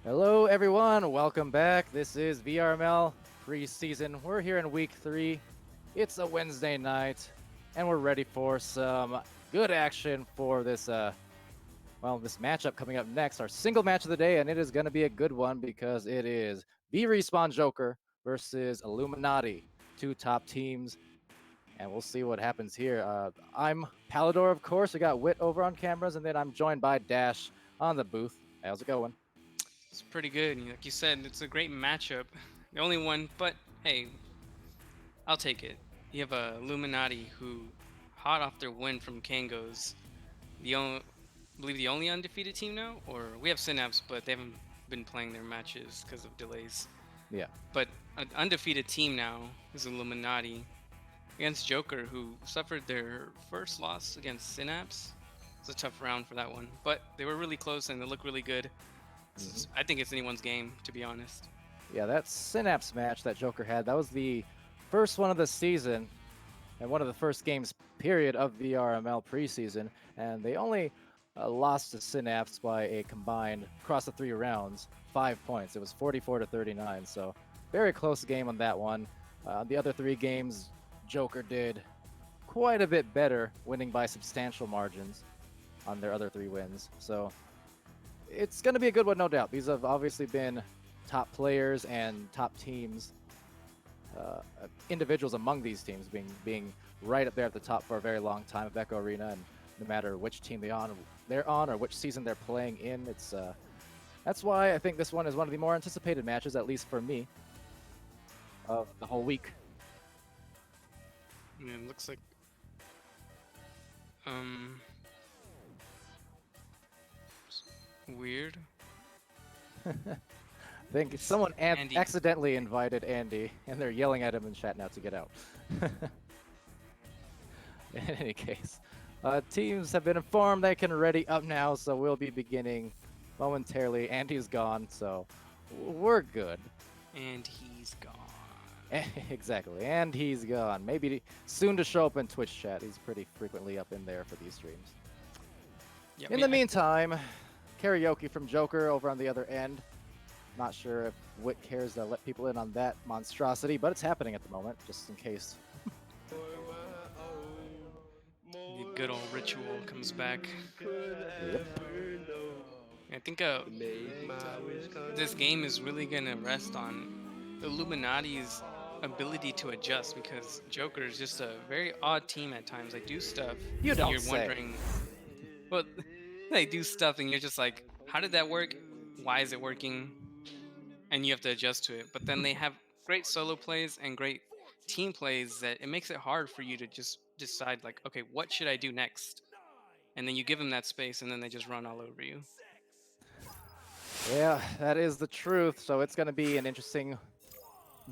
Hello, everyone. Welcome back. This is VRML preseason. We're here in week 3. It's a Wednesday night, and we're ready for some good action for this this matchup coming up next, our single match of the day, and it is going to be a good one because it is VRespawn Jokr versus Illuminaughty, two top teams, and we'll see what happens here. I'm Palidore, of course. We got Wit over on cameras, and then I'm joined by Dash on the booth. How's it going? It's pretty good. Like you said, it's a great matchup. The only one, but hey, I'll take it. You have a Illuminati who, hot off their win from Kango's, the only, I believe the only undefeated team now, or we have Synapse, but they haven't been playing their matches because of delays. Yeah. But an undefeated team now is Illuminati against Jokr, who suffered their first loss against Synapse. It's a tough round for that one, but they were really close and they look really good. I think it's anyone's game, to be honest. Yeah, that Synapse match that Jokr had, that was the first one of the season and one of the first games, period, of VRML preseason. And they only lost to Synapse by a combined, across the 3 rounds, 5 points. It was 44 to 39, so very close game on that one. The other 3 games, Jokr did quite a bit better, winning by substantial margins on their other 3 wins. So it's going to be a good one, no doubt. These have obviously been top players and top teams, individuals among these teams being right up there at the top for a very long time at Becco Arena, and no matter which team they're on or which season they're playing in, it's that's why I think this one is one of the more anticipated matches, at least for me, of the whole week. Man, looks like um weird. I think someone Andy. accidentally invited Andy, and they're yelling at him in chat now to get out. In any case, teams have been informed they can ready up now, so we'll be beginning momentarily. Andy's gone, so we're good. And he's gone. Exactly, and he's gone. Maybe soon to show up in Twitch chat. He's pretty frequently up in there for these streams. Yep, In the meantime, karaoke from Jokr over on the other end. Not sure if Wit cares to let people in on that monstrosity, but it's happening at the moment, just in case. the good old ritual comes back. Yep. I think this game is really gonna rest on Illuminati's ability to adjust because Jokr is just a very odd team at times. They do stuff. You And don't you're say. wondering, well, they do stuff, and you're just like, how did that work? Why is it working? And you have to adjust to it. But then they have great solo plays and great team plays that it makes it hard for you to just decide, like, okay, what should I do next? And then you give them that space, and then they just run all over you. Yeah, that is the truth. So it's going to be an interesting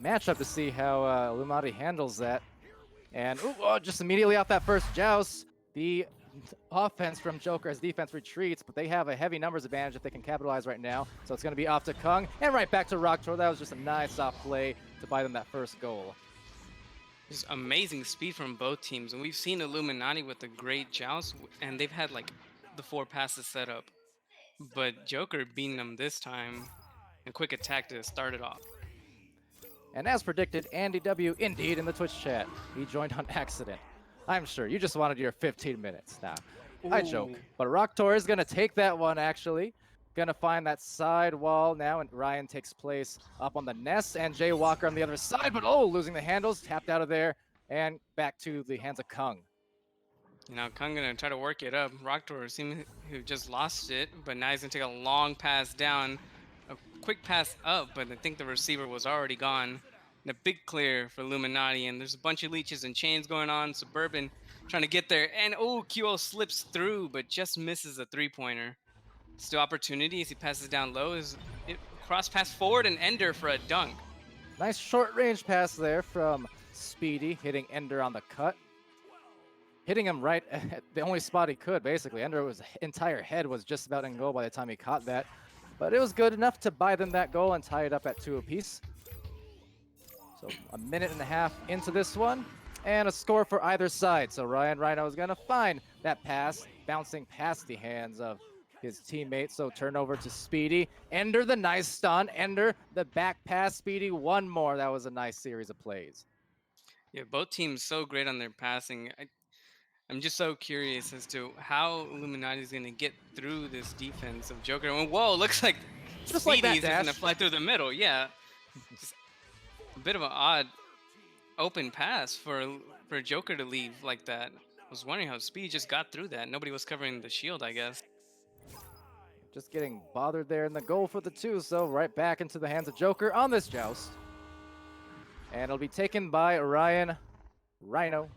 matchup to see how Illuminati handles that. And just immediately off that first joust, the offense from Jokr as defense retreats, but they have a heavy numbers advantage if they can capitalize right now. So it's going to be off to Kung and right back to Rocktor. That was just a nice soft play to buy them that first goal. Just amazing speed from both teams. And we've seen Illuminati with a great joust, and they've had like the 4 passes set up. But Jokr beating them this time, and quick attack to start it off. And as predicted, Andy W. indeed in the Twitch chat. He joined on accident. I'm sure you just wanted your 15 minutes. Now, I joke, but Rocktor is going to take that one, actually. Going to find that side wall now, and Ryan takes place up on the nest, and Jay Walker on the other side, but losing the handles, tapped out of there, and back to the hands of Kung. Kung gonna try to work it up. Rocktor seems to just lost it, but now he's gonna take a long pass down, a quick pass up, but I think the receiver was already gone. And a big clear for Illuminati, and there's a bunch of leeches and chains going on. Suburban trying to get there, and QO slips through, but just misses a 3-pointer. Still opportunity as he passes down low. Is it cross pass forward and Ender for a dunk. Nice short range pass there from Speedy, hitting Ender on the cut. Hitting him right at the only spot he could, basically. Ender's entire head was just about in goal by the time he caught that. But it was good enough to buy them that goal and tie it up at 2 apiece. So a minute and a half into this one, and a score for either side. So Ryan Rhino is going to find that pass, bouncing past the hands of his teammate. So turnover to Speedy. Ender the nice stun. Ender the back pass. Speedy one more. That was a nice series of plays. Yeah, both teams so great on their passing. I'm just so curious as to how Illuminati is going to get through this defense of Jokr. And whoa, looks like Just like Speedy that, is just going to Dash. fly through the middle. Yeah, just a bit of an odd open pass for Jokr to leave like that. I was wondering how Speedy just got through that. Nobody was covering the shield, I guess. Just getting bothered there in the goal for the 2, so right back into the hands of Jokr on this joust. And it'll be taken by Ryan Rhino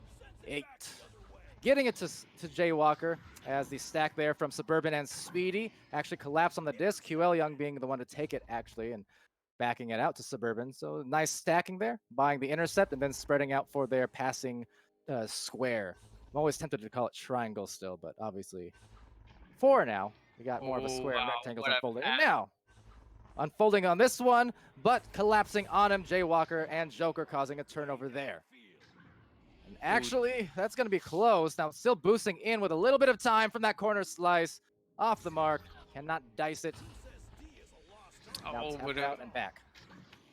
8. Getting it to Jaywalker as the stack there from Suburban and Speedy actually collapsed on the disc. QL Young being the one to take it actually and backing it out to Suburban. So nice stacking there, buying the intercept and then spreading out for their passing square. I'm always tempted to call it triangle still, but obviously 4 now. We got more of a Oh, square and wow, rectangles what a unfolding. And pass. now, unfolding on this one, but collapsing on him, Jaywalker and Jokr causing a turnover there. And actually, that's going to be close. Now, still boosting in with a little bit of time from that corner slice. Off the mark. Cannot dice it. Now Oh, tapped out and back.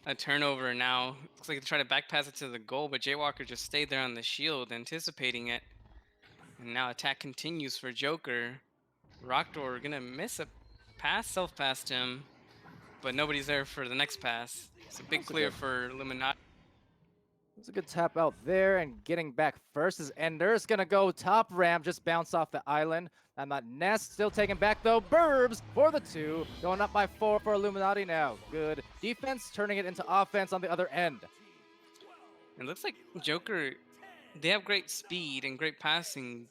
a turnover now. Looks like they try to back pass it to the goal, but Jaywalker just stayed there on the shield, anticipating it. And now attack continues for Jokr. Rockdoor gonna miss a pass, self-passed him, but nobody's there for the next pass. It's a big clear for Illuminaughty. It's a good tap out there, and getting back first is Ender. It's gonna go top ramp, just bounce off the island. And that Nest still taken back though. Burbs for the 2, going up by 4 for Illuminaughty now. Good defense, turning it into offense on the other end. It looks like Jokr, they have great speed and great passing,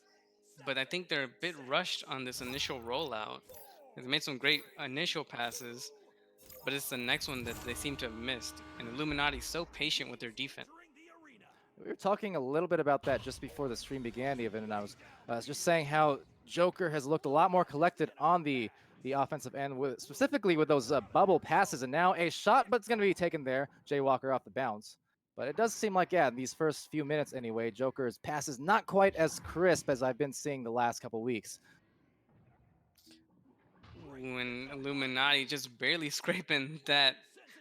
but I think they're a bit rushed on this initial rollout. They've made some great initial passes, but it's the next one that they seem to have missed. And Illuminati's so patient with their defense. We were talking a little bit about that just before the stream began even, and I was just saying how Jokr has looked a lot more collected on the offensive end, specifically with those bubble passes, and now a shot, but it's going to be taken there. Jaywalker off the bounce. But it does seem like, yeah, in these first few minutes anyway, Joker's pass is not quite as crisp as I've been seeing the last couple weeks. When Illuminati just barely scraping that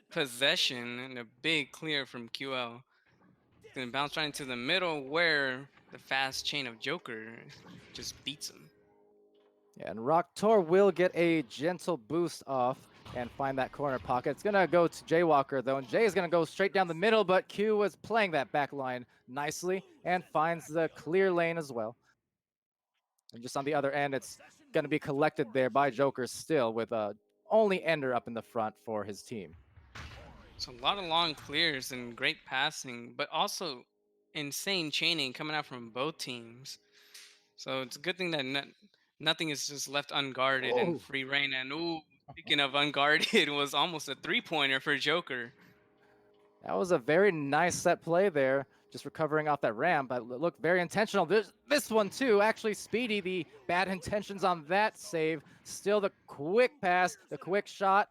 possession and a big clear from QL. It's gonna bounce right into the middle where the fast chain of Jokr just beats him. Yeah, and Rocktor will get a gentle boost off and find that corner pocket. It's going to go to Jaywalker, though, and Jay is going to go straight down the middle, but Q was playing that back line nicely and finds the clear lane as well. And just on the other end, it's going to be collected there by Jokr still, with only Ender up in the front for his team. So a lot of long clears and great passing, but also insane chaining coming out from both teams. So it's a good thing that nothing is just left unguarded and free reign. And ooh, speaking of unguarded, it was almost a 3-pointer for Jokr. That was a very nice set play there, just recovering off that ramp, but looked very intentional. This one too, actually Speedy, the bad intentions on that save. Still the quick pass, the quick shot,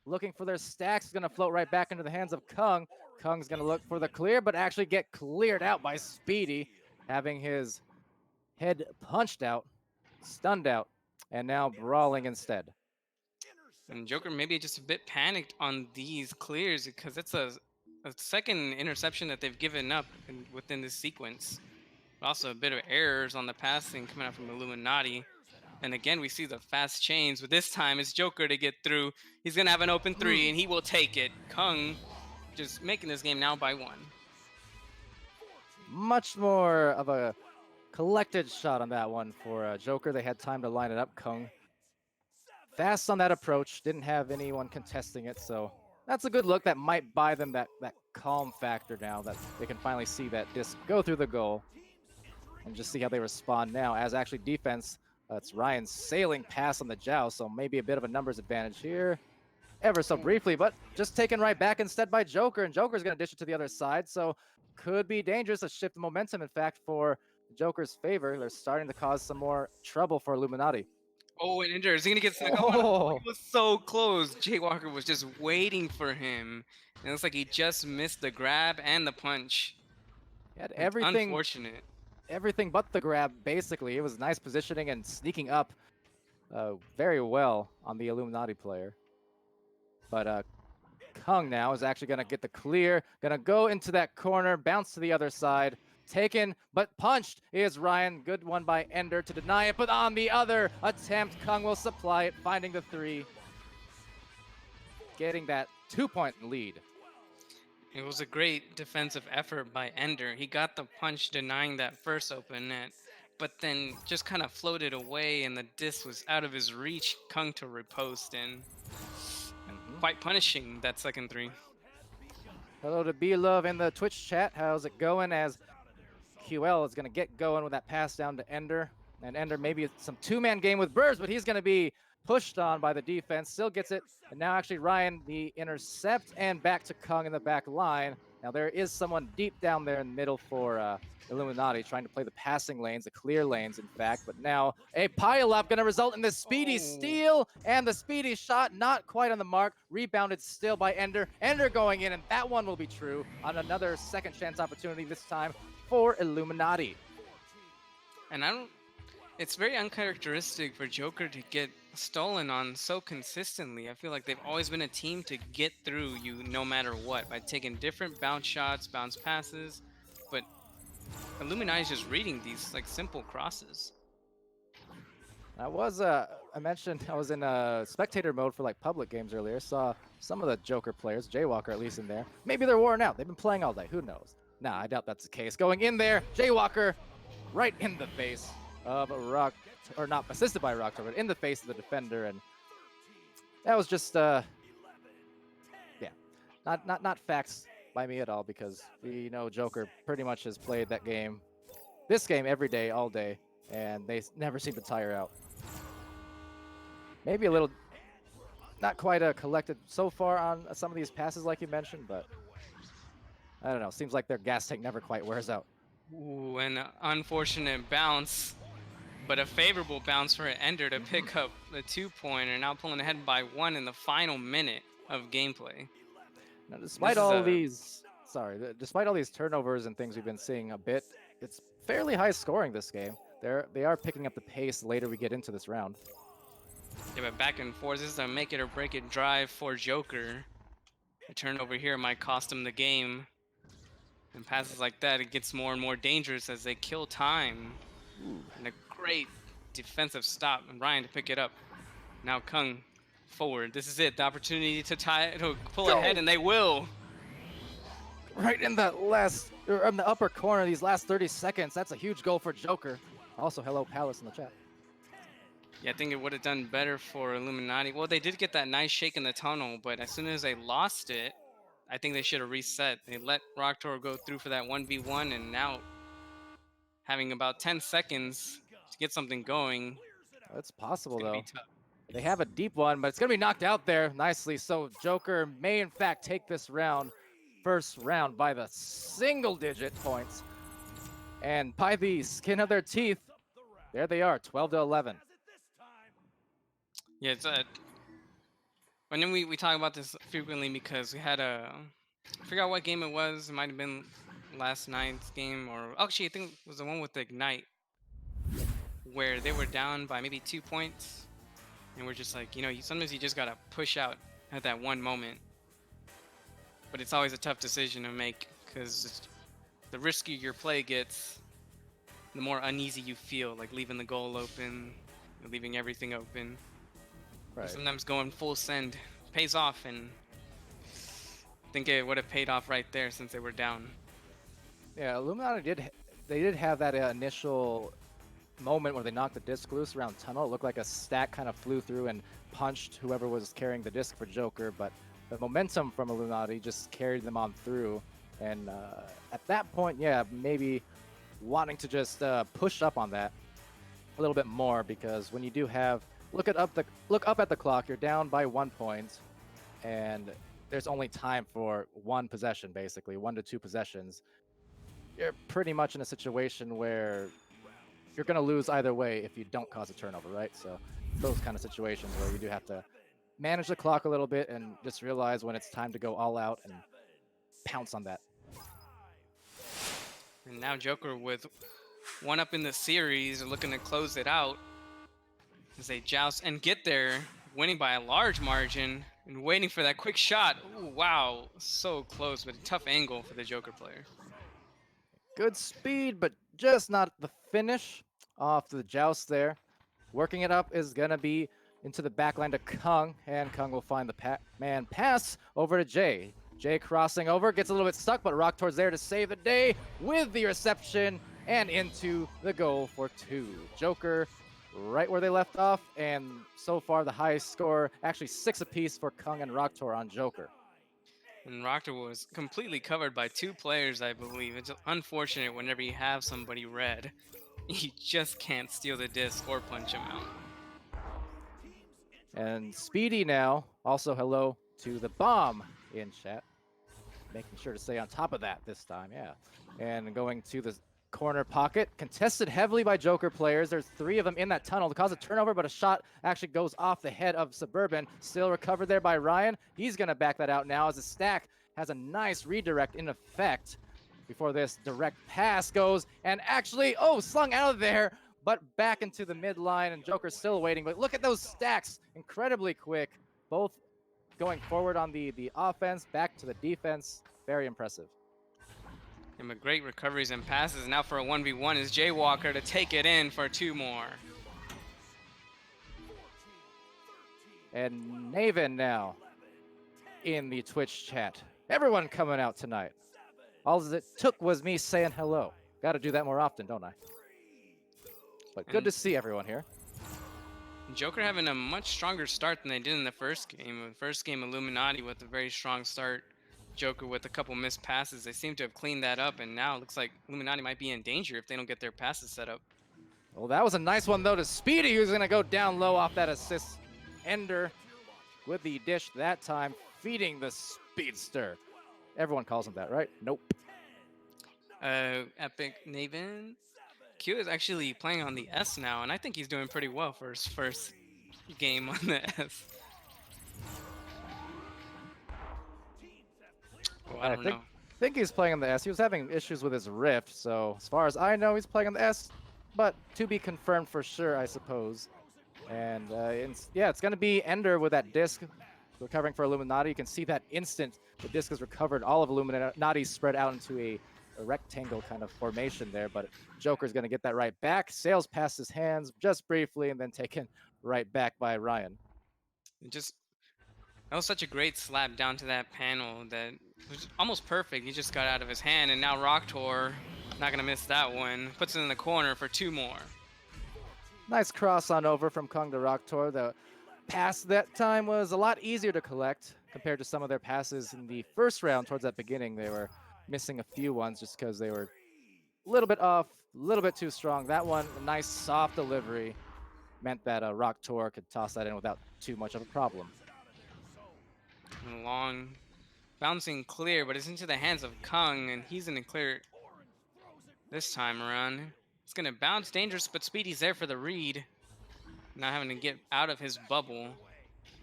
looking for their stacks, is gonna float right back into the hands of Kung. Kung's gonna look for the clear, but actually get cleared out by Speedy, having his head punched out, stunned out, and now brawling instead. And Jokr maybe just a bit panicked on these clears because it's a second interception that they've given up within this sequence. Also a bit of errors on the passing coming out from Illuminaughty. And again, we see the fast chains, but this time it's Jokr to get through. He's going to have an open 3, and he will take it. Kung just making this game now by 1. Much more of a collected shot on that one for Jokr. They had time to line it up. Kung fast on that approach, didn't have anyone contesting it, so that's a good look. That might buy them that calm factor now, that they can finally see that disc go through the goal and just see how they respond now. As actually defense, it's Ryan's sailing pass on the joust, so maybe a bit of a numbers advantage here ever so briefly, but just taken right back instead by Jokr, and Joker's going to dish it to the other side, so could be dangerous. A shift of momentum, in fact, for Joker's favor. They're starting to cause some more trouble for Illuminaughty. Oh, and Ender, is he going to get snuck up? Oh. He was so close. Jaywalker was just waiting for him. And it looks like he just missed the grab and the punch. He had everything, unfortunate. Everything but the grab, basically. It was nice positioning and sneaking up. very well on the Illuminaughty player. But Kung now is actually going to get the clear, going to go into that corner, bounce to the other side, taken, but punched is Ryan. Good one by Ender to deny it, but on the other attempt, Kung will supply it, finding the 3, getting that 2-point lead. It was a great defensive effort by Ender. He got the punch denying that first open net, but then just kind of floated away and the disc was out of his reach. Kung to repost and quite punishing that second 3. Hello to B-Love in the Twitch chat. How's it going? As QL is going to get going with that pass down to Ender. And Ender maybe some 2-man game with Burrs, but he's going to be pushed on by the defense. Still gets it. And now actually Ryan, the intercept, and back to Kung in the back line. Now there is someone deep down there in the middle for Illuminaughty trying to play the passing lanes, the clear lanes, in fact. But now a pile-up going to result in the speedy steal, and the speedy shot not quite on the mark. Rebounded still by Ender. Ender going in, and that one will be true on another second chance opportunity, this time for Illuminaughty. And it's very uncharacteristic for Jokr to get stolen on so consistently. I feel like they've always been a team to get through you no matter what by taking different bounce shots, bounce passes, but Illuminati is just reading these like simple crosses. I mentioned I was in spectator mode for like public games earlier. Saw some of the Jokr players, Jaywalker at least in there. Maybe they're worn out. They've been playing all day. Who knows? Nah, I doubt that's the case. Going in there, Jaywalker, right in the face of Rock, or not assisted by Rocktor, but in the face of the defender, and that was just not facts by me at all, because we know Jokr pretty much has played this game every day, all day, and they never seem to tire out. Maybe a little, not quite collected so far on some of these passes like you mentioned, but I don't know. Seems like their gas tank never quite wears out. Ooh, an unfortunate bounce, but a favorable bounce for Ender to pick up the 2-pointer, now pulling ahead by 1 in the final minute of gameplay. Now, despite all these turnovers and things we've been seeing a bit, it's fairly high scoring this game. They are picking up the pace later we get into this round. Yeah, but back and forth. This is a make it or break it drive for Jokr. A turnover here might cost him the game. And passes like that, it gets more and more dangerous as they kill time. And a great defensive stop, and Ryan to pick it up. Now Kung forward. This is it. The opportunity to pull ahead, and they will. Right in the in the upper corner, these last 30 seconds. That's a huge goal for Jokr. Also, hello Palace in the chat. Yeah, I think it would have done better for Illuminaughty. Well, they did get that nice shake in the tunnel, but as soon as they lost it, I think they should have reset. They let Rocktor go through for that 1v1, and now having about 10 seconds to get something going. It's possible, though. They have a deep one, but it's going to be knocked out there nicely. So Jokr may, in fact, take this first round, by the single-digit points. And by the skin of their teeth, there they are, 12-11. Yeah, it's and then we talk about this frequently because we had I forgot what game it was. It might have been last night's game, or actually I think it was the one with the Ignite, where they were down by maybe 2 points, and we're just like, sometimes you just gotta push out at that one moment. But it's always a tough decision to make, because the riskier your play gets, the more uneasy you feel, like leaving the goal open, leaving everything open. Right. Sometimes going full send pays off, and I think it would have paid off right there since they were down. Yeah, Illuminaughty did have that initial moment where they knocked the disc loose around tunnel. It looked like a stack kind of flew through and punched whoever was carrying the disc for Jokr, but the momentum from Illuminaughty just carried them on through. And at that point, yeah, maybe wanting to just push up on that a little bit more, because when you do have look up at the clock, you're down by 1 point, and there's only time for one possession, basically 1 to 2 possessions. You're pretty much in a situation where you're going to lose either way if you don't cause a turnover, right? So those kind of situations where you do have to manage the clock a little bit and just realize when it's time to go all out and pounce on that. And now Jokr with 1 up in the series are looking to close it out. as they joust and get there, winning by a large margin and waiting for that quick shot. Ooh, wow, so close, but a tough angle for the Jokr player. Good speed, but just not the finish. Off to the joust there. Working it up is going to be into the backline to Kung, and Kung will find the man pass over to Jay. Jay crossing over, gets a little bit stuck, but Rocktor's there to save the day with the reception and into the goal for 2. Jokr right where they left off, and so far the highest score, actually 6 apiece for Kung and Rocktor on Jokr. And Rocktor was completely covered by 2 players, I believe. It's unfortunate whenever you have somebody red, you just can't steal the disc or punch him out. And Speedy now, also hello to the bomb in chat. Making sure to stay on top of that this time, yeah. And going to the corner pocket, contested heavily by Jokr players. There's 3 of them in that tunnel to cause a turnover, but a shot actually goes off the head of Suburban. Still recovered there by Ryan. He's gonna back that out now as the stack has a nice redirect in effect. Before this direct pass goes, and actually, slung out of there, but back into the midline, and Jokr's still waiting. But look at those stacks, incredibly quick. Both going forward on the offense, back to the defense. Very impressive. And with great recoveries and passes. Now for a 1v1 is Jokr to take it in for 2 more. And Naven now in the Twitch chat. Everyone coming out tonight. All it took was me saying hello. Got to do that more often, don't I? But good to see everyone here. Jokr having a much stronger start than they did in the first game. The first game, Illuminaughty with a very strong start. Jokr with a couple missed passes. They seem to have cleaned that up, and now it looks like Illuminaughty might be in danger if they don't get their passes set up. Well, that was a nice one, though, to Speedy, who's going to go down low off that assist. Ender with the dish that time, feeding the Speedster. Everyone calls him that, right? Nope. Epic Naven. Q is actually playing on the S now, and I think he's doing pretty well for his first game on the S. Oh, I don't know. I think he's playing on the S. He was having issues with his Rift, so as far as I know, he's playing on the S, but to be confirmed for sure, I suppose. And yeah, it's going to be Ender with that disc recovering for Illuminaughty. You can see that instant the disc is recovered. All of Illuminaughty spread out into a rectangle kind of formation there, but Jokr's going to get that right back. Sails past his hands just briefly and then taken right back by Ryan. That was such a great slap down to that panel that was almost perfect. He just got out of his hand, and now Rocktor, not going to miss that one, puts it in the corner for 2 more. Nice cross on over from Kung to Rocktor. The pass that time was a lot easier to collect compared to some of their passes in the first round. Towards that beginning, they were missing a few ones just because they were a little bit off, a little bit too strong. That one, a nice soft delivery, meant that Rocktor could toss that in without too much of a problem. And long, bouncing clear, but it's into the hands of Kung, and he's in the clear this time around. It's going to bounce, dangerous, but Speedy's there for the read. Not having to get out of his bubble.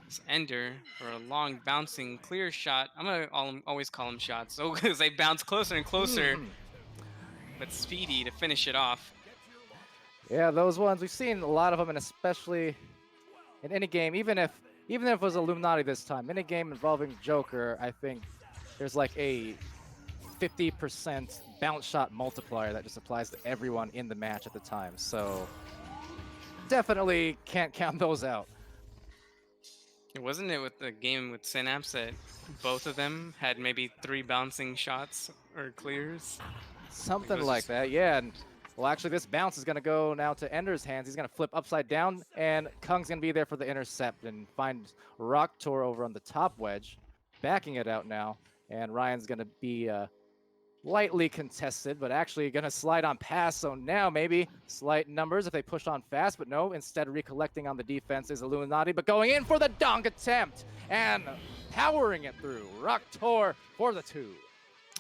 It's Ender for a long, bouncing, clear shot. I'm going to always call them shots, so because they bounce closer and closer. But Speedy to finish it off. Yeah, those ones, we've seen a lot of them, and especially in any game, even if it was Illuminaughty this time, in a game involving Jokr, I think there's like a 50% bounce shot multiplier that just applies to everyone in the match at the time. So definitely can't count those out. Wasn't it with the game with Synapse that both of them had maybe 3 bouncing shots or clears? Something like that, yeah. And well, actually, this bounce is going to go now to Ender's hands. He's going to flip upside down, and Kung's going to be there for the intercept and find Rocktor over on the top wedge, backing it out now. And Ryan's going to be lightly contested, but actually going to slide on pass. So now maybe slight numbers if they push on fast, but no, instead recollecting on the defense is Illuminaughty, but going in for the dunk attempt and powering it through. Rocktor for the 2.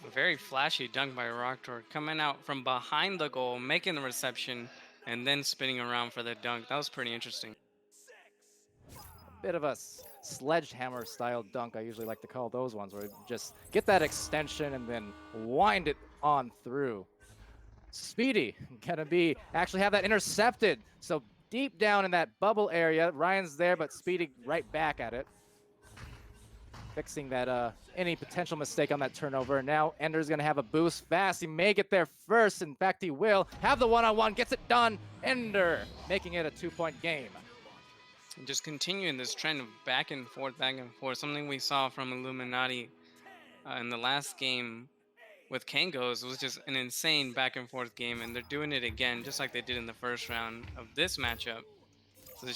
A very flashy dunk by Rocktor, coming out from behind the goal, making the reception, and then spinning around for the dunk. That was pretty interesting. A bit of a sledgehammer style dunk, I usually like to call those ones, where you just get that extension and then wind it on through. Speedy gonna be actually have that intercepted, so deep down in that bubble area. Ryan's there, but Speedy right back at it. Fixing that any potential mistake on that turnover. And now Ender's gonna have a boost fast. He may get there first. In fact, he will. Have the one-on-one, gets it done. Ender making it a 2-point game. And just continuing this trend of back and forth, something we saw from Illuminaughty in the last game with Kangos was just an insane back and forth game, and they're doing it again, just like they did in the first round of this matchup. So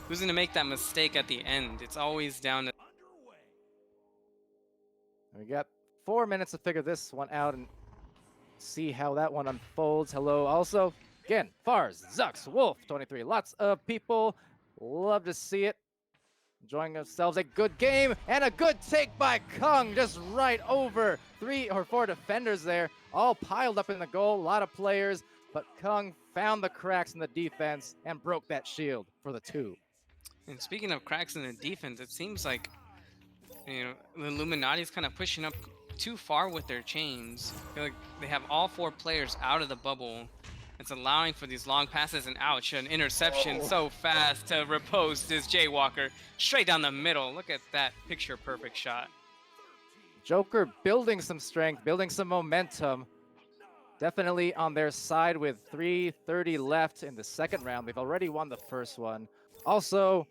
who's gonna make that mistake at the end? It's always down to. We got 4 minutes to figure this one out and see how that one unfolds. Hello, also, again, Fars, Zux, Wolf, 23. Lots of people. Love to see it. Enjoying themselves a good game and a good take by Kung, just right over 3 or 4 defenders there, all piled up in the goal. A lot of players, but Kung found the cracks in the defense and broke that shield for the 2. And speaking of cracks in the defense, it seems like the Illuminati's kind of pushing up too far with their chains. I feel like they have all 4 players out of the bubble. It's allowing for these long passes, and ouch, an interception so fast to riposte is Jokr straight down the middle. Look at that picture perfect shot. Jokr building some strength, building some momentum. Definitely on their side with 3:30 left in the second round. They've already won the first one. Also,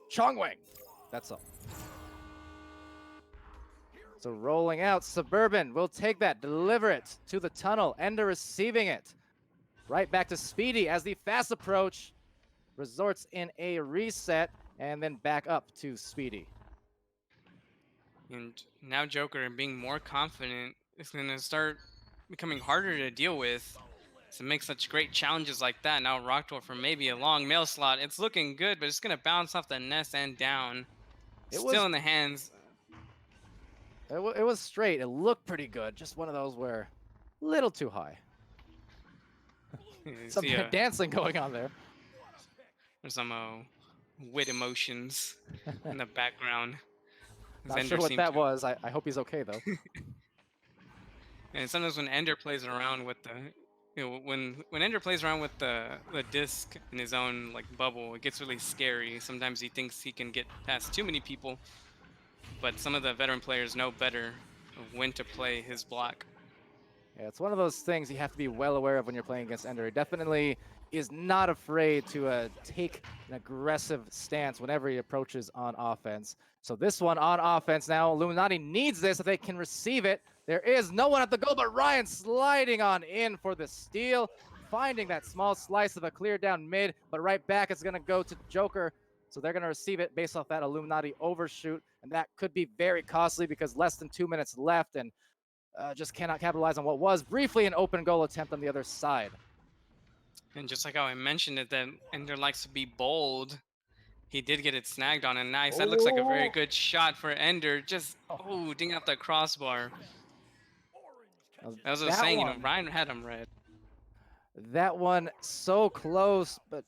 Chongwing. That's all. So rolling out, Suburban will take that, deliver it to the tunnel. Ender receiving it. Right back to Speedy as the fast approach resorts in a reset and then back up to Speedy. And now Jokr, being more confident, is going to start becoming harder to deal with. To make such great challenges like that. Now Rocktor for maybe a long mail slot. It's looking good, but it's going to bounce off the nest and down. Still in the hands. It was straight. It looked pretty good. Just one of those where a little too high. Some dancing going on there. There's some wit emotions in the background. Not sure what that was. I hope he's okay though. And sometimes when Ender plays around with the, when Ender plays around with the disc in his own bubble, it gets really scary. Sometimes he thinks he can get past too many people, but some of the veteran players know better of when to play his block. Yeah, it's one of those things you have to be well aware of when you're playing against Ender. He definitely is not afraid to take an aggressive stance whenever he approaches on offense. So this one on offense now, Illuminaughty needs this if they can receive it. There is no one at the goal, but Ryan sliding on in for the steal, finding that small slice of a clear down mid, but right back it's going to go to Jokr. So they're going to receive it based off that Illuminaughty overshoot, and that could be very costly because less than 2 minutes left, and just cannot capitalize on what was briefly an open goal attempt on the other side. And just like how I mentioned it, that Ender likes to be bold. He did get it snagged on, and nice. That looks like a very good shot for Ender. Just, ding out the crossbar. That was what I was saying, Ryan had him red. That one so close, but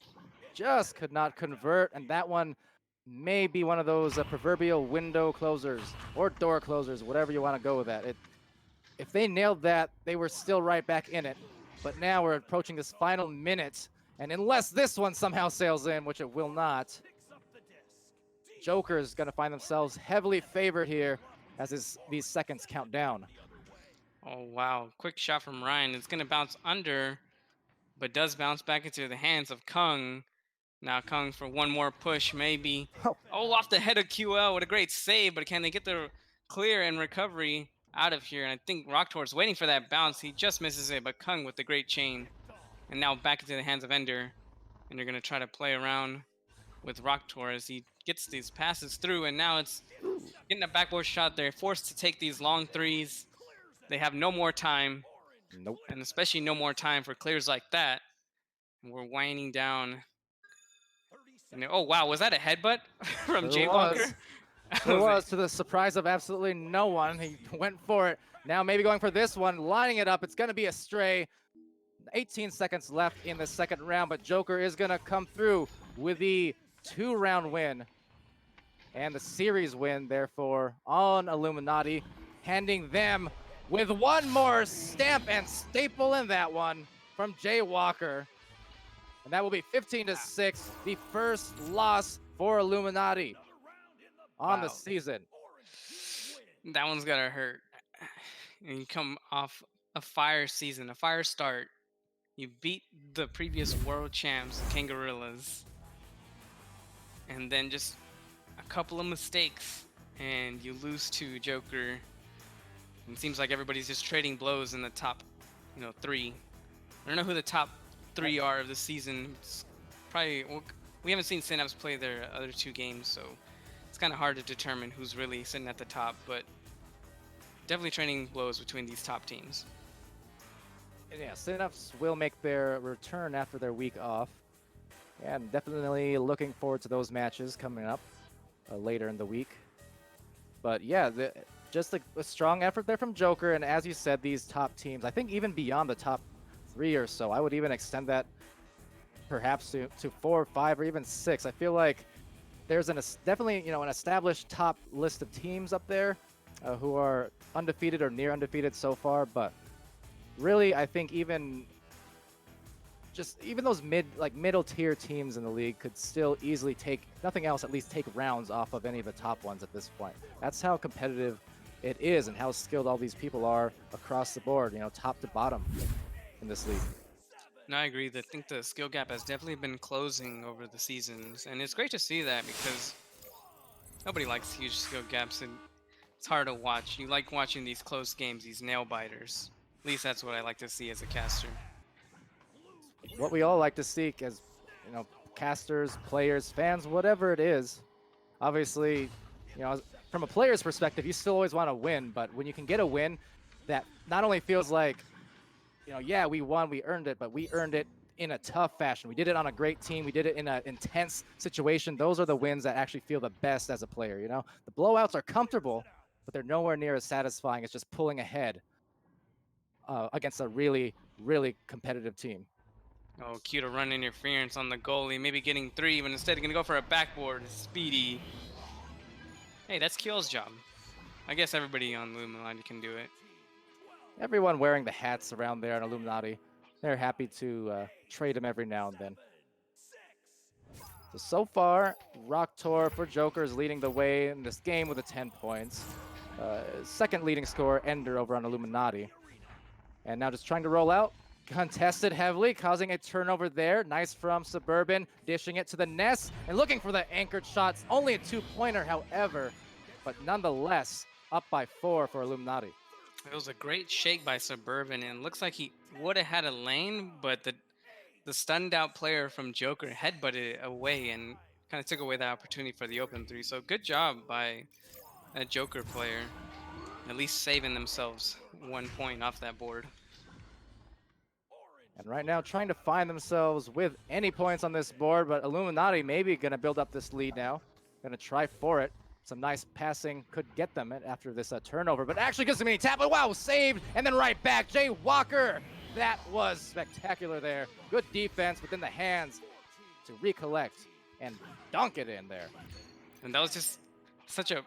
just could not convert, and that one may be one of those proverbial window closers or door closers, whatever you want to go with that. If they nailed that, they were still right back in it. But now we're approaching this final minute, and unless this one somehow sails in, which it will not, Jokr is going to find themselves heavily favored here as these seconds count down. Oh, wow. Quick shot from Ryan. It's going to bounce under, but does bounce back into the hands of Kung. Now Kung for one more push, maybe. Off the head of QL. What a great save, but can they get the clear and recovery out of here? And I think Rocktor's waiting for that bounce. He just misses it, but Kung with the great chain. And now back into the hands of Ender. And they're going to try to play around with Rocktor as he gets these passes through. And now it's getting a backboard shot. They're forced to take these long threes. They have no more time. Nope. And especially no more time for clears like that. And we're winding down. And oh, wow. Was that a headbutt from Jokr? It was, to the surprise of absolutely no one. He went for it. Now maybe going for this one, lining it up. It's going to be a stray. 18 seconds left in the second round, but Jokr is going to come through with the 2-round win and the series win, therefore, on Illuminaughty, handing them with one more stamp and staple in that one from Jokr. And that will be 15-6, the first loss for Illuminaughty on the Wow. season. That one's gotta hurt. And you come off a fire season, a fire start. You beat the previous world champs, Kangarillas, and then just a couple of mistakes, and you lose to Jokr. And it seems like everybody's just trading blows in the top, three. I don't know who the top three are of the season. It's probably we haven't seen Synapse play their other two games, so it's kind of hard to determine who's really sitting at the top. But definitely trading blows between these top teams. And yeah, Synapse will make their return after their week off. And definitely looking forward to those matches coming up later in the week. But yeah, just a strong effort there from Jokr. And as you said, these top teams, I think even beyond the top 3 or so, I would even extend that perhaps to 4, 5, or even 6. I feel like there's definitely an established top list of teams up there who are undefeated or near undefeated so far. But really, I think even those middle tier teams in the league could still easily take, nothing else, at least take rounds off of any of the top ones at this point. That's how competitive it is and how skilled all these people are across the board, top to bottom in this league. No, I agree. I think the skill gap has definitely been closing over the seasons, and it's great to see that because nobody likes huge skill gaps, and it's hard to watch. You like watching these close games, these nail biters. At least that's what I like to see as a caster. What we all like to seek as, casters, players, fans, whatever it is. Obviously, from a player's perspective, you still always want to win, but when you can get a win that not only feels like, yeah, we won, we earned it, but we earned it in a tough fashion. We did it on a great team. We did it in an intense situation. Those are the wins that actually feel the best as a player, The blowouts are comfortable, but they're nowhere near as satisfying as just pulling ahead against a really, really competitive team. Oh, cute, a run interference on the goalie, maybe getting 3, but instead going to go for a backboard. Speedy. Hey, that's Kill's job. I guess everybody on Illuminaughty can do it. Everyone wearing the hats around there on Illuminaughty, they're happy to trade them every now and then. So far, Roktor for Jokr is leading the way in this game with 10 points. Second leading scorer, Ender, over on Illuminaughty. And now just trying to roll out. Contested heavily, causing a turnover there. Nice from Suburban, dishing it to the nest and looking for the anchored shots. Only a 2-pointer, however, but nonetheless, up by 4 for Illuminaughty. It was a great shake by Suburban, and looks like he would have had a lane, but the stunned out player from Jokr headbutted it away and kind of took away the opportunity for the open 3. So good job by a Jokr player, at least saving themselves 1 point off that board. And right now trying to find themselves with any points on this board, but Illuminaughty maybe going to build up this lead now. Going to try for it. Some nice passing could get them after this turnover, but actually gives them a tap. Wow, saved, and then right back. Jokr, that was spectacular there. Good defense within the hands to recollect and dunk it in there. And that was just such a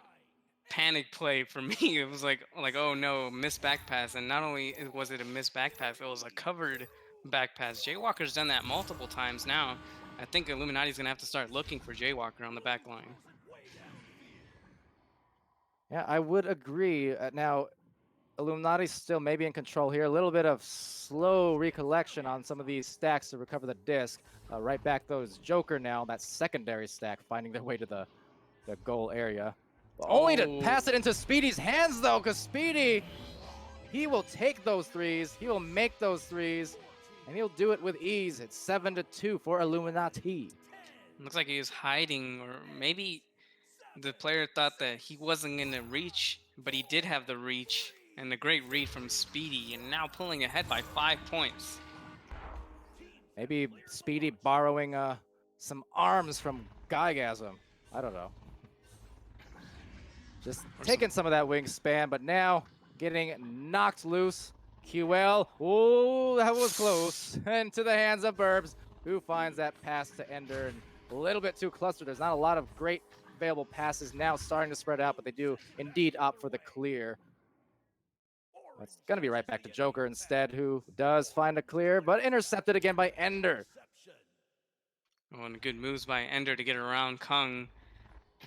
panic play for me. It was like oh no, missed back pass, and not only was it a missed back pass, it was a covered back pass. Jokr done that multiple times now. I think Illuminaughty's gonna have to start looking for Jokr on the back line. Yeah, I would agree. Now, Illuminaughty's still maybe in control here. A little bit of slow recollection on some of these stacks to recover the disc. Right back those Jokr now, that secondary stack, finding their way to the goal area. Only to pass it into Speedy's hands, though, because Speedy, he will take those threes. He will make those threes, and he'll do it with ease. It's 7-2 for Illuminaughty. Looks like he was hiding, or maybe the player thought that he wasn't going to reach, but he did have the reach, and a great read from Speedy, and now pulling ahead by 5 points. Maybe Speedy borrowing some arms from Gygasm. I don't know. Just taking some of that wingspan, but now getting knocked loose. QL, oh, that was close. Into the hands of Burbs, who finds that pass to Ender. And a little bit too clustered. There's not a lot of great available passes now starting to spread out, but they do indeed opt for the clear. It's going to be right back to Jokr instead, who does find a clear, but intercepted again by Ender. Oh, and good moves by Ender to get around Kung.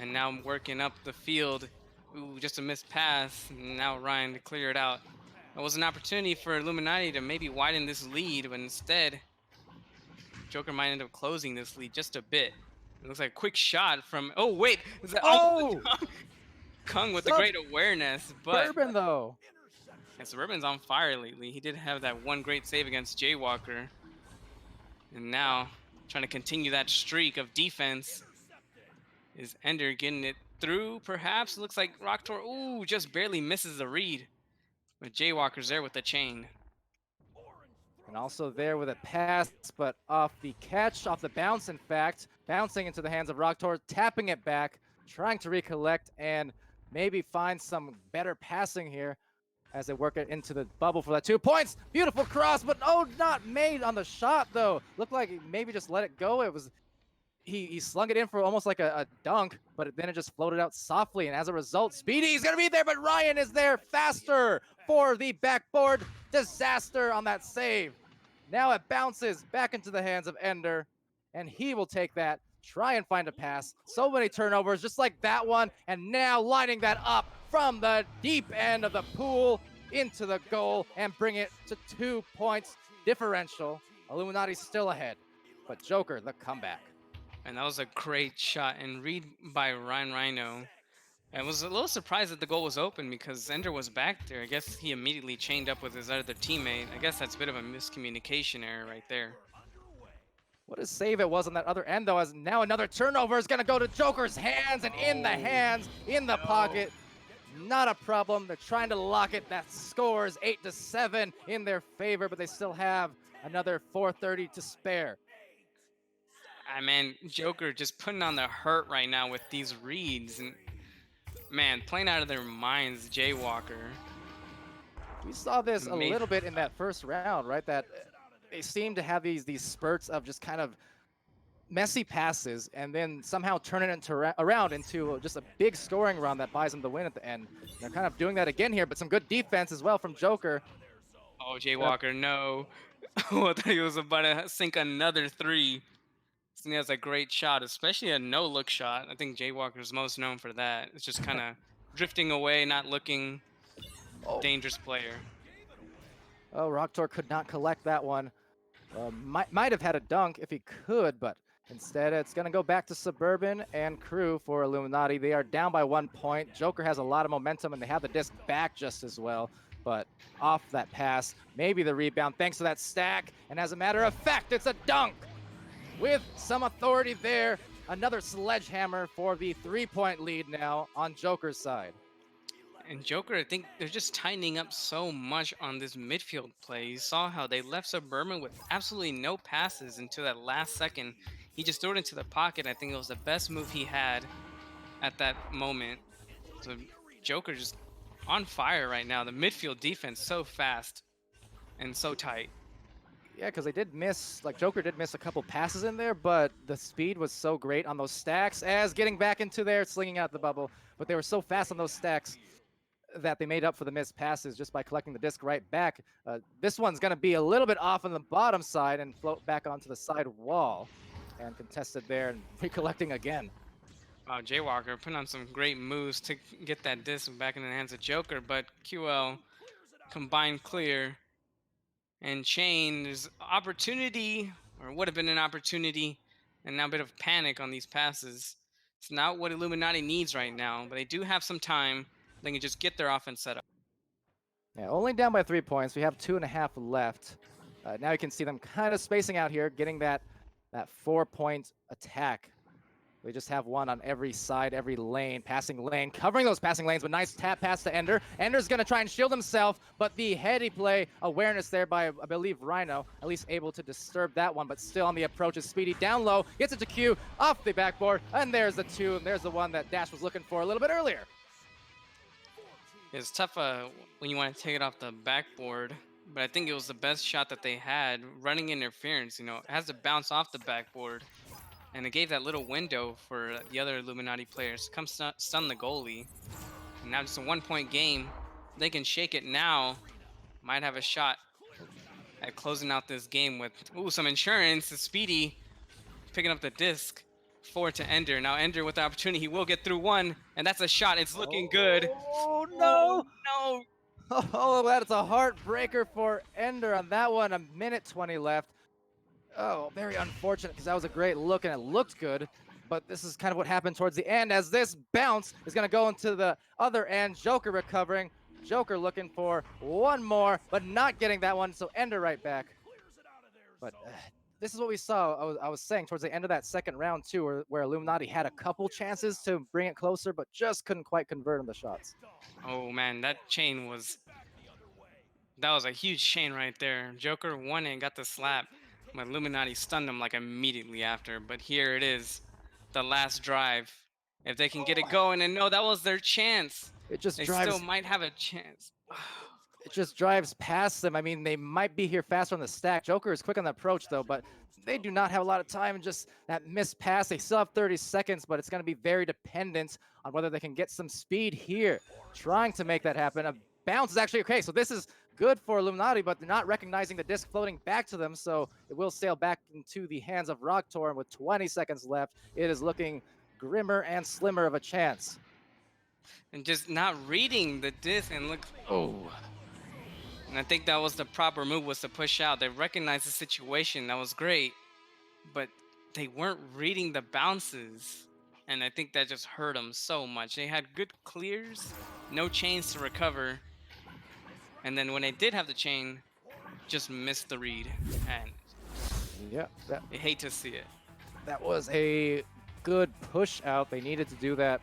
And now working up the field. Ooh, just a missed pass. Now Ryan to clear it out. It was an opportunity for Illuminati to maybe widen this lead, but instead, Jokr might end up closing this lead just a bit. It looks like a quick shot from. Oh wait, is that off the Oh, tongue? Kung with the great awareness, but Suburban though. yeah, Suburban's on fire lately. He did have that one great save against Jaywalker, and now trying to continue that streak of defense. Is Ender getting it through? Perhaps looks like Rocktor. Ooh, just barely misses the read, but Jaywalker's there with the chain. And also there with a pass, but off the catch, off the bounce, in fact, bouncing into the hands of Rocktor, tapping it back, trying to recollect and maybe find some better passing here as they work it into the bubble for that 2 points. Beautiful cross, but oh, not made on the shot though. Looked like he maybe just let it go. It was he slung it in for almost like a dunk, but then it just floated out softly. And as a result, Speedy's gonna be there, but Ryan is there faster for the backboard. Disaster on that save. Now it bounces back into the hands of Ender, and he will take that, try and find a pass. So many turnovers, just like that one, and now lining that up from the deep end of the pool into the goal and bring it to 2 points differential. Illuminati still ahead, but Jokr, the comeback. And that was a great shot and read by Ryan Rhino. I was a little surprised that the goal was open because Ender was back there. I guess he immediately chained up with his other teammate. I guess that's a bit of a miscommunication error right there. What a save it was on that other end, though, as now another turnover is going to go to Jokr's hands and in the hands, in the pocket. Not a problem. They're trying to lock it. That scores 8-7 in their favor, but they still have another 4:30 to spare. Man, Jokr just putting on the hurt right now with these reads. And man, playing out of their minds, Jaywalker. We saw this a Made- little bit in that first round, right? That they seem to have these spurts of just kind of messy passes and then somehow turn it around into just a big scoring run that buys them the win at the end. They're kind of doing that again here, but some good defense as well from Jokr. Oh, Jaywalker, no. Oh, I thought he was about to sink another three. He has a great shot, especially a no-look shot. I think Jaywalker's most known for that. It's just kind of drifting away, not looking. Oh. Dangerous player. Oh, Rocktor could not collect that one. Might have had a dunk if he could, but instead it's going to go back to Suburban and crew for Illuminati. They are down by 1 point. Jokr has a lot of momentum, and they have the disc back just as well. But off that pass, maybe the rebound thanks to that stack. And as a matter of fact, it's a dunk with some authority there. Another sledgehammer for the 3-point lead now on Jokr's side. And Jokr, I think they're just tightening up so much on this midfield play. You saw how they left Suburban with absolutely no passes until that last second. He just threw it into the pocket. I think it was the best move he had at that moment. So Jokr just on fire right now. The midfield defense so fast and so tight. Yeah, because they did miss, like Jokr did miss a couple passes in there, but the speed was so great on those stacks as getting back into there, slinging out the bubble. But they were so fast on those stacks that they made up for the missed passes just by collecting the disc right back. This one's going to be a little bit off on the bottom side and float back onto the side wall and contested there and recollecting again. Wow, Jaywalker putting on some great moves to get that disc back in the hands of Jokr, but QL combined clear and chain. There's opportunity, or would have been an opportunity, and now a bit of panic on these passes. It's not what Illuminati needs right now, but they do have some time. They can just get their offense set up. Yeah, only down by 3 points. We have 2.5 left. Now you can see them kind of spacing out here, getting that 4-point attack. We just have one on every side, every lane, passing lane, covering those passing lanes, but nice tap pass to Ender. Ender's going to try and shield himself, but the heady play awareness there by, I believe, Rhino, at least able to disturb that one, but still on the approach is Speedy down low, gets it to Q, off the backboard, and there's the two, and there's the one that Dash was looking for a little bit earlier. It's tough when you want to take it off the backboard, but I think it was the best shot that they had. Running interference, it has to bounce off the backboard, and it gave that little window for the other Illuminati players to come stun the goalie. And now just a 1-point game. They can shake it now. Might have a shot at closing out this game with some insurance. Speedy picking up the disc forward to Ender. Now Ender with the opportunity, he will get through one, and that's a shot. It's looking good. Oh Oh no! no! Oh, that's a heartbreaker for Ender on that one. A minute 20 left. Oh, very unfortunate because that was a great look and it looked good. But this is kind of what happened towards the end as this bounce is going to go into the other end. Jokr recovering. Jokr looking for one more, but not getting that one. So Ender right back. But this is what we saw. I was saying towards the end of that second round too, where Illuminaughty had a couple chances to bring it closer, but just couldn't quite convert on the shots. Oh man, that was a huge chain right there. Jokr won it and got the slap, but Illuminati stunned him like immediately after. But here it is, the last drive. If they can get it going, and no, that was their chance. It just They still drives. might have a chance. It just drives past them. I mean, they might be here faster on the stack. Jokr is quick on the approach though, but they do not have a lot of time. And just that missed pass. They still have 30 seconds, but it's going to be very dependent on whether they can get some speed here. Trying to make that happen. A bounce is actually okay. So this is good for Illuminaughty, but they're not recognizing the disc floating back to them. So it will sail back into the hands of Rocktor. And with 20 seconds left, it is looking grimmer and slimmer of a chance. And just not reading the disc and look. Oh. And I think that was the proper move, was to push out. They recognized the situation. That was great. But they weren't reading the bounces. And I think that just hurt them so much. They had good clears, no chains to recover. And then when they did have the chain, just missed the read. And Yeah, I hate to see it. that was a good push out. They needed to do that.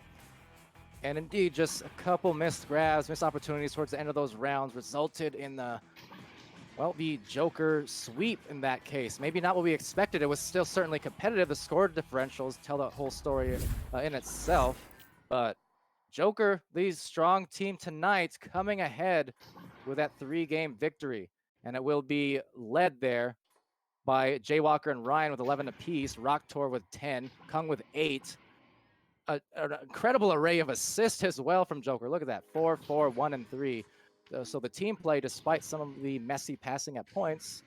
And indeed, just a couple missed grabs, missed opportunities towards the end of those rounds resulted in the Jokr sweep in that case. Maybe not what we expected. It was still certainly competitive. The score differentials tell the whole story in itself. But Jokr, the strong team tonight, coming ahead with that 3-game victory. And it will be led there by Jaywalker and Ryan with 11 apiece, Rocktor with 10, Kung with 8. An incredible array of assists as well from Jokr. Look at that, 4, 4, 1, and 3. So the team play, despite some of the messy passing at points,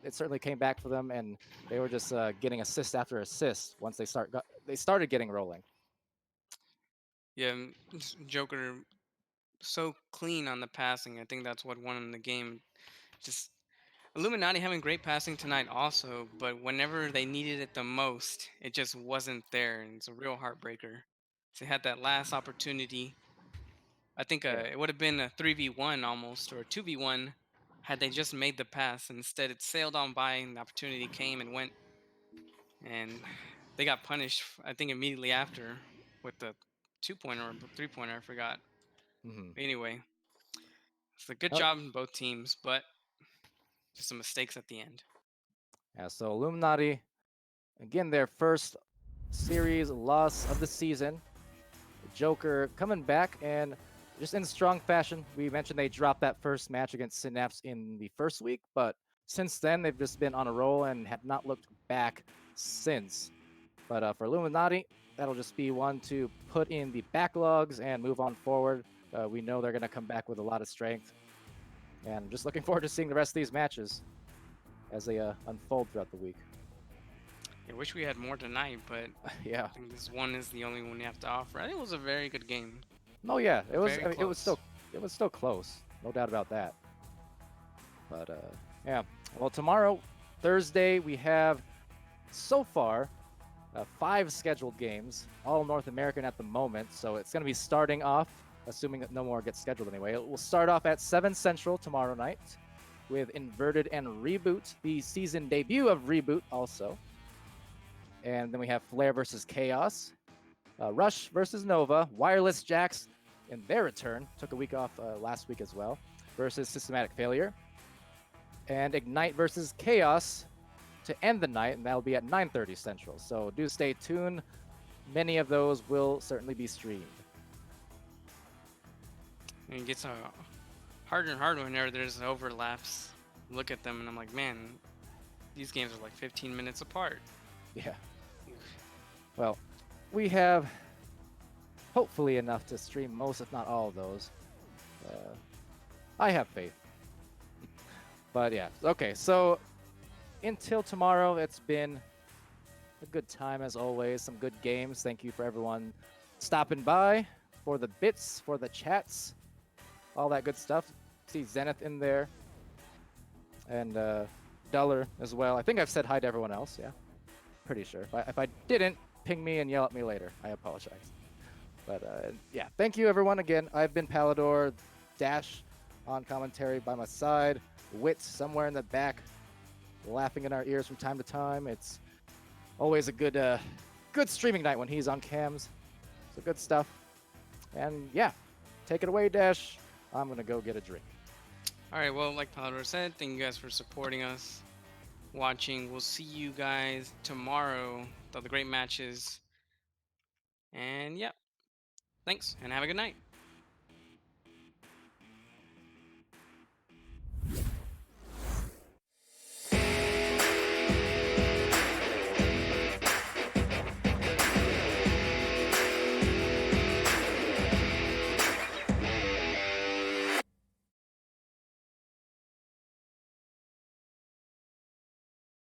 it certainly came back for them, and they were just getting assist after assist once they started getting rolling. Yeah, Jokr so clean on the passing. I think that's what won him the game. Just Illuminati having great passing tonight also, but whenever they needed it the most, it just wasn't there, and it's a real heartbreaker. So they had that last opportunity. I think Yeah. it would have been a 3v1 almost, or a 2v1 had they just made the pass. Instead, it sailed on by, and the opportunity came and went. And they got punished, I think, immediately after with the 2-pointer or 3-pointer, I forgot. Mm-hmm. Anyway, it's a good job in both teams, but just some mistakes at the end. Yeah, so Illuminati, again, their first series loss of the season. Jokr coming back and just in strong fashion. We mentioned they dropped that first match against Synapse in the first week, but since then they've just been on a roll and have not looked back since. But for Illuminati, that'll just be one to put in the backlogs and move on forward. We know they're going to come back with a lot of strength. And I'm just looking forward to seeing the rest of these matches as they unfold throughout the week. I wish we had more tonight, but Yeah. I think this one is the only one you have to offer. I think it was a very good game. Oh yeah, it was. Very I mean, close. it was still close, no doubt about that. But yeah. Well, tomorrow, Thursday, we have so far 5 scheduled games, all North American at the moment. So it's going to be starting off, assuming that no more gets scheduled anyway. It will start off at 7 Central tomorrow night with Inverted and Reboot, the season debut of Reboot also. And then we have Flare versus Chaos, Rush versus Nova, Wireless Jacks in their return, took a week off last week as well, versus Systematic Failure, and Ignite versus Chaos to end the night, and that'll be at 9:30 Central. So do stay tuned. Many of those will certainly be streamed. And it gets harder and harder whenever there's overlaps. Look at them and I'm like, man, these games are like 15 minutes apart. Yeah. Well, we have hopefully enough to stream most, if not all of those. I have faith. But yeah, okay, so until tomorrow, it's been a good time as always. Some good games. Thank you for everyone stopping by, for the bits, for the chats, all that good stuff. See Zenith in there, and Duller as well. I think I've said hi to everyone else. Yeah, pretty sure. If I didn't, ping me and yell at me later. I apologize. But yeah, thank you everyone again. I've been Palidore, Dash on commentary by my side, Wit somewhere in the back, laughing in our ears from time to time. It's always a good streaming night when he's on cams. So good stuff. And yeah, take it away, Dash. I'm gonna go get a drink. All right, well, like Palidore said, thank you guys for supporting us, watching. We'll see you guys tomorrow with all the great matches. And yeah, thanks, and have a good night.